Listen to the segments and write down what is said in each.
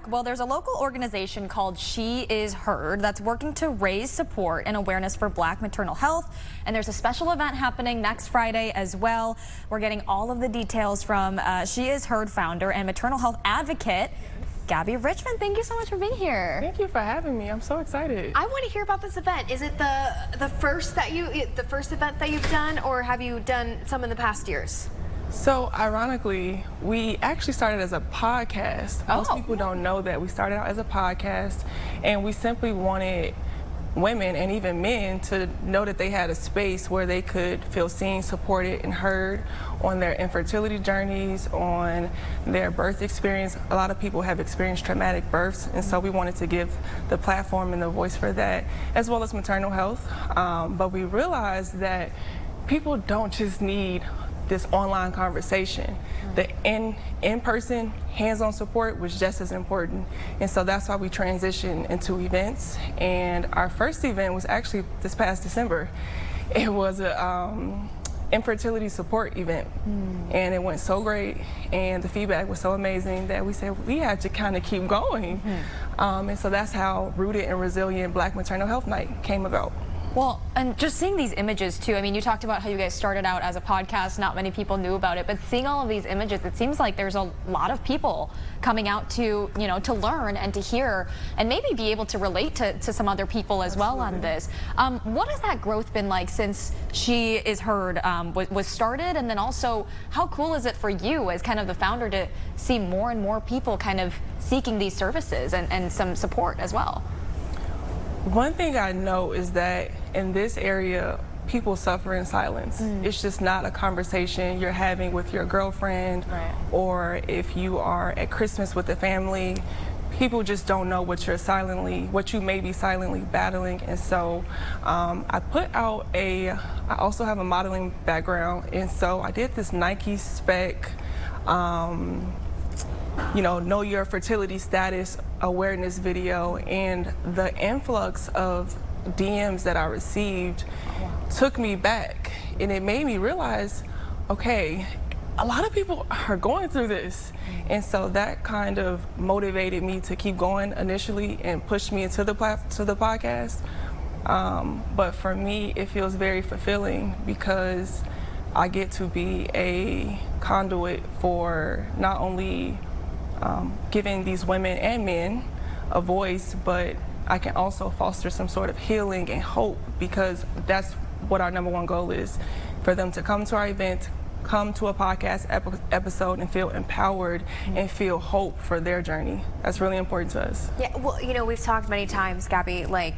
back. Well, there's a local organization called She Is Heard that's working to raise support and awareness for Black maternal health. And there's a special event happening next Friday as well. We're getting all of the details from She Is Heard founder and maternal health advocate, Gabby Richmond. Thank you so much for being here. Thank you for having me. I'm so excited. I want to hear about this event. Is it the first event that you've done, or have you done some in the past years? So ironically, we actually started as a podcast. Most people don't know that we started out as a podcast, and we simply wanted women and even men to know that they had a space where they could feel seen, supported, and heard on their infertility journeys, on their birth experience. A lot of people have experienced traumatic births, and so we wanted to give the platform and the voice for that, as well as maternal health. But we realized that people don't just need this online conversation. The in-person, hands-on support was just as important. And so that's why we transitioned into events. And our first event was actually this past December. It was a infertility support event. And it went so great, and the feedback was so amazing that we said we had to kind of keep going. And so that's how Rooted and Resilient Black Maternal Health Night came about. Well, and just seeing these images too, I mean, you talked about how you guys started out as a podcast, not many people knew about it, but seeing all of these images, it seems like there's a lot of people coming out to, you know, to learn and to hear and maybe be able to relate to some other people as well on this. What has that growth been like since She Is Heard was started? And then also, how cool is it for you as kind of the founder to see more and more people kind of seeking these services and some support as well? One thing I know is that in this area, people suffer in silence. It's just not a conversation you're having with your girlfriend, or if you are at Christmas with the family. People just don't know what you may be silently battling. And so I put out I also have a modeling background, and so I did this Nike spec, you know your fertility status awareness video, and the influx of DMs that I received took me back, and it made me realize, okay, a lot of people are going through this. And so that kind of motivated me to keep going initially and pushed me into the podcast. But for me, it feels very fulfilling because I get to be a conduit for not only giving these women and men a voice, but I can also foster some sort of healing and hope, because that's what our #1 goal is, for them to come to our event, come to a podcast episode and feel empowered and feel hope for their journey. That's really important to us. Yeah, well, you know, we've talked many times, Gabby, like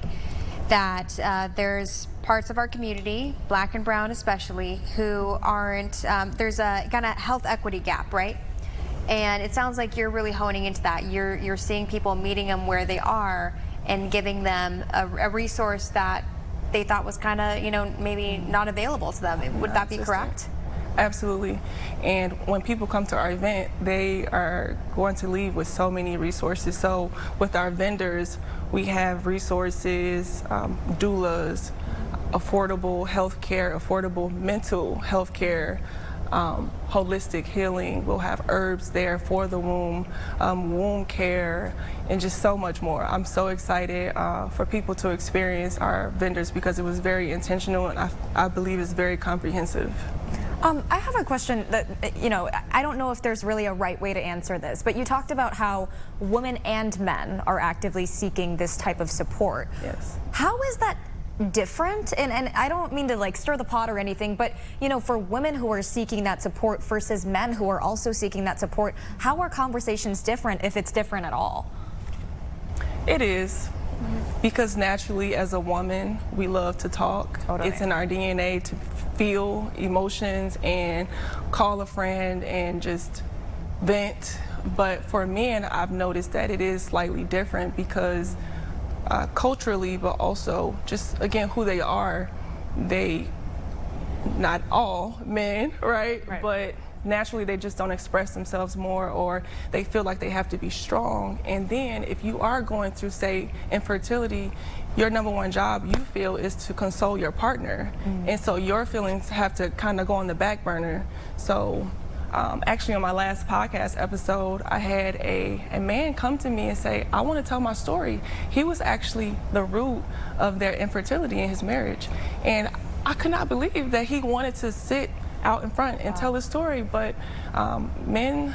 that there's parts of our community, Black and brown especially, who aren't, there's a kind of health equity gap, right? And it sounds like you're really honing into that. You're seeing people, meeting them where they are and giving them a resource that they thought was kind of, you know, maybe not available to them. Would that be correct? Absolutely. And when people come to our event, they are going to leave with so many resources. So with our vendors, we have resources, doulas, affordable health care, affordable mental health care, holistic healing. We'll have herbs there for the womb, womb care, and just so much more. I'm so excited for people to experience our vendors because it was very intentional, and I believe it's very comprehensive. I have a question that, you know, I don't know if there's really a right way to answer this, but you talked about how women and men are actively seeking this type of support. Yes. How is that different? And I don't mean to like stir the pot or anything, but you know, for women who are seeking that support versus men who are also seeking that support, how are conversations different, if it's different at all? It is, because naturally as a woman, we love to talk. Totally. It's in our DNA to feel emotions and call a friend and just vent. But for men, I've noticed that it is slightly different because culturally, but also just again who they are, not all men, right? But naturally they just don't express themselves more, or they feel like they have to be strong. And then if you are going through, say, infertility, your #1 job, you feel, is to console your partner. And so your feelings have to kind of go on the back burner. So actually on my last podcast episode, I had a man come to me and say, I want to tell my story. He was actually the root of their infertility in his marriage. And I could not believe that he wanted to sit out in front and tell his story. But men,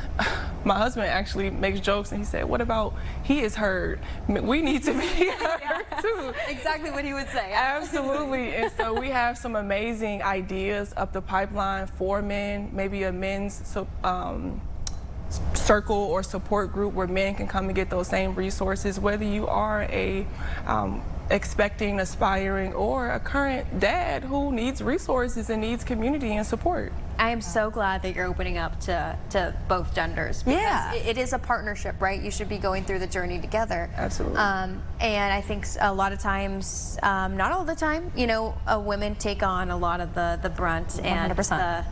my husband actually makes jokes and he said, what about he is heard? We need to be heard too. Exactly what he would say. Absolutely. And so we have some amazing ideas up the pipeline for men, maybe a men's circle or support group where men can come and get those same resources, whether you are a expecting, aspiring, or a current dad who needs resources and needs community and support. I am so glad that you're opening up to both genders, because it is a partnership, right? You should be going through the journey together. Absolutely. And I think a lot of times, not all the time, you know, women take on a lot of the brunt and 100%.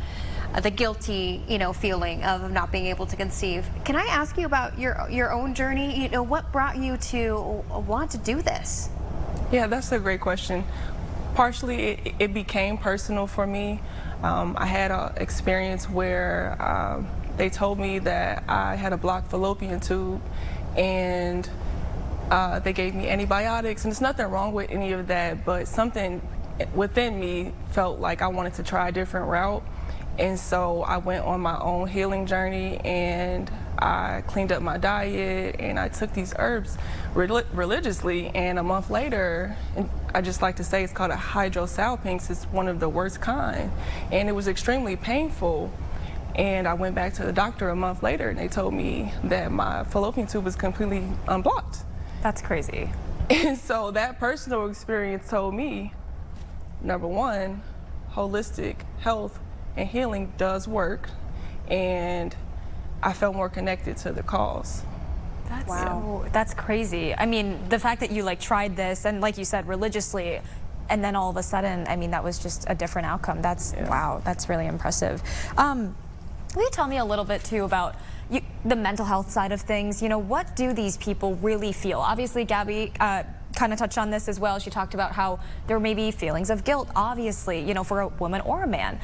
The guilty, you know, feeling of not being able to conceive. Can I ask you about your own journey? You know, what brought you to want to do this? Yeah, that's a great question. Partially, it became personal for me. I had an experience where they told me that I had a blocked fallopian tube, and they gave me antibiotics, and there's nothing wrong with any of that, but something within me felt like I wanted to try a different route. And so I went on my own healing journey, and I cleaned up my diet, and I took these herbs religiously. And a month later, and I just like to say it's called a hydrosalpinx. It's one of the worst kind, and it was extremely painful. And I went back to the doctor a month later, and they told me that my fallopian tube was completely unblocked. That's crazy. And so that personal experience told me, number one, holistic health and healing does work, and I felt more connected to the cause. That's crazy. I mean, the fact that you like tried this and, like you said, religiously, and then all of a sudden, I mean, that was just a different outcome. That's wow. That's really impressive. Will you tell me a little bit too about the mental health side of things? You know, what do these people really feel? Obviously, Gabby kind of touched on this as well. She talked about how there may be feelings of guilt, obviously, you know, for a woman or a man.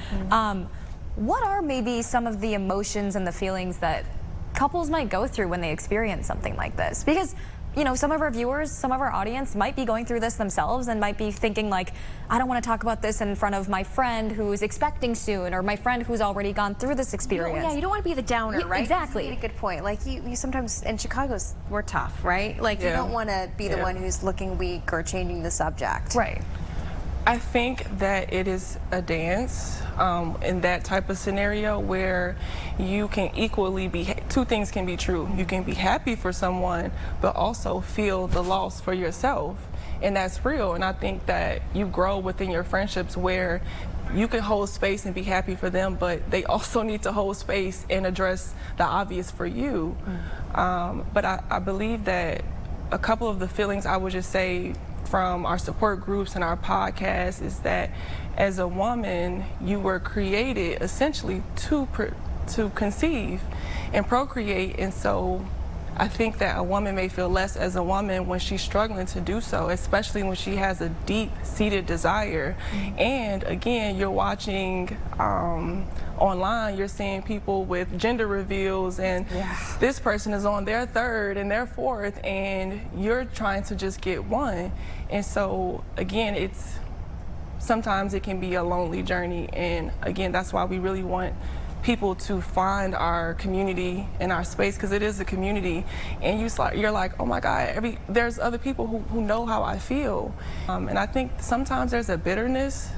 What are maybe some of the emotions and the feelings that couples might go through when they experience something like this? Because, you know, some of our viewers, some of our audience might be going through this themselves and might be thinking like, I don't want to talk about this in front of my friend who's expecting soon, or my friend who's already gone through this experience. You don't want to be the downer, right? Exactly. You made a good point. Like you sometimes in Chicago, we're tough, right? Like you don't want to be the one who's looking weak or changing the subject. Right. I think that it is a dance in that type of scenario where you can equally be, two things can be true. You can be happy for someone, but also feel the loss for yourself. And that's real. And I think that you grow within your friendships where you can hold space and be happy for them, but they also need to hold space and address the obvious for you. But I believe that a couple of the feelings I would just say from our support groups and our podcast is that as a woman, you were created essentially to conceive and procreate. And so I think that a woman may feel less as a woman when she's struggling to do so, especially when she has a deep-seated desire. And again, you're watching online, you're seeing people with gender reveals, and this person is on their third and their fourth, and you're trying to just get one. And so again, sometimes it can be a lonely journey. And again, that's why we really want people to find our community and our space, because it is a community, and you're like, oh my God, there's other people who know how I feel. And I think sometimes there's a bitterness.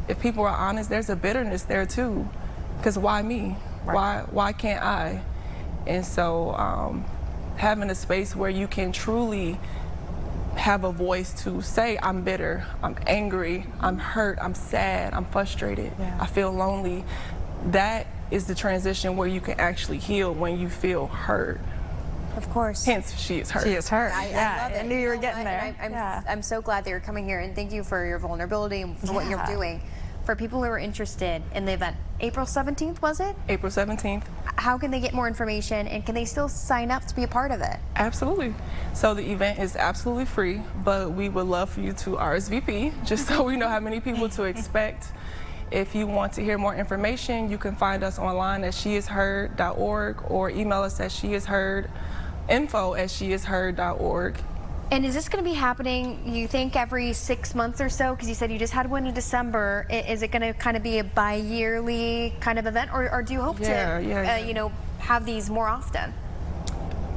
If people are honest, there's a bitterness there too, because why me? Why can't I? And so having a space where you can truly have a voice to say, I'm bitter, I'm angry, I'm hurt, I'm sad, I'm frustrated, I feel lonely. That is the transition where you can actually heal when you feel hurt. Of course. Hence, she is hurt. She is hurt. I love it. I knew you were getting there. I'm so glad that you're coming here, and thank you for your vulnerability and for what you're doing. For people who are interested in the event, April 17th, was it? April 17th. How can they get more information, and can they still sign up to be a part of it? Absolutely. So the event is absolutely free, but we would love for you to RSVP, just so we know how many people to expect. If you want to hear more information, you can find us online at sheisheard.org or email us at info@sheisheard.org. And is this going to be happening, you think, every 6 months or so? Because you said you just had one in December. Is it going to kind of be a bi-yearly kind of event, or do you hope to, you know, have these more often?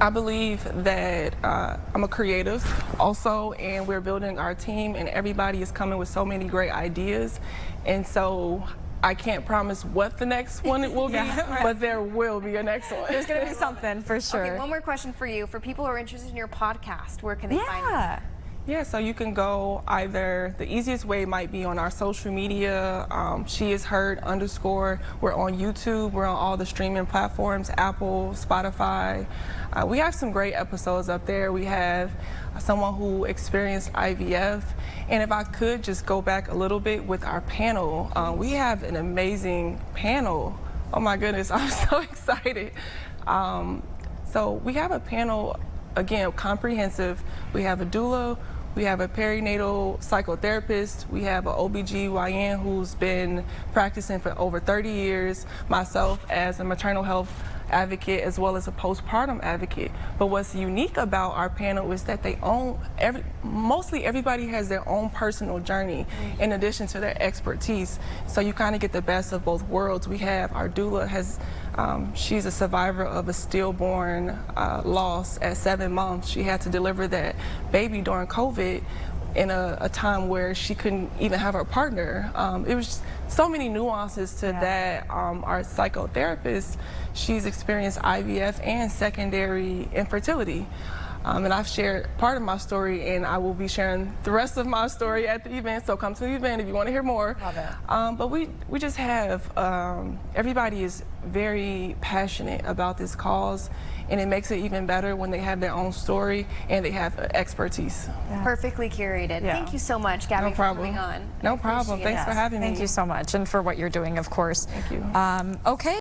I believe that I'm a creative also, and we're building our team, and everybody is coming with so many great ideas. And so I can't promise what the next one it will be, but there will be a next one. There's going to be something for sure. Okay, one more question for you. For people who are interested in your podcast, where can they find you? Yeah, so you can go either, the easiest way might be on our social media, @sheisheard_. We're on YouTube, we're on all the streaming platforms, Apple, Spotify. We have some great episodes up there. We have someone who experienced IVF. And if I could just go back a little bit with our panel, we have an amazing panel. Oh my goodness, I'm so excited. So we have a panel, again, comprehensive. We have a doula, we have a perinatal psychotherapist, we have an OBGYN who's been practicing for over 30 years, myself as a maternal health advocate as well as a postpartum advocate. But what's unique about our panel is that mostly everybody has their own personal journey in addition to their expertise. So you kind of get the best of both worlds. We have our doula she's a survivor of a stillborn loss at 7 months. She had to deliver that baby during COVID in a time where she couldn't even have her partner. It was just so many nuances to that. Our psychotherapist, she's experienced IVF and secondary infertility. And I've shared part of my story, and I will be sharing the rest of my story at the event, so come to the event if you want to hear more. Love it. But we just have, everybody is very passionate about this cause, and it makes it even better when they have their own story and they have expertise. Perfectly curated. Thank you so much, Gabby, for coming on. No problem. Thanks for having me. Thank you so much, and for what you're doing, of course. Thank you. Okay.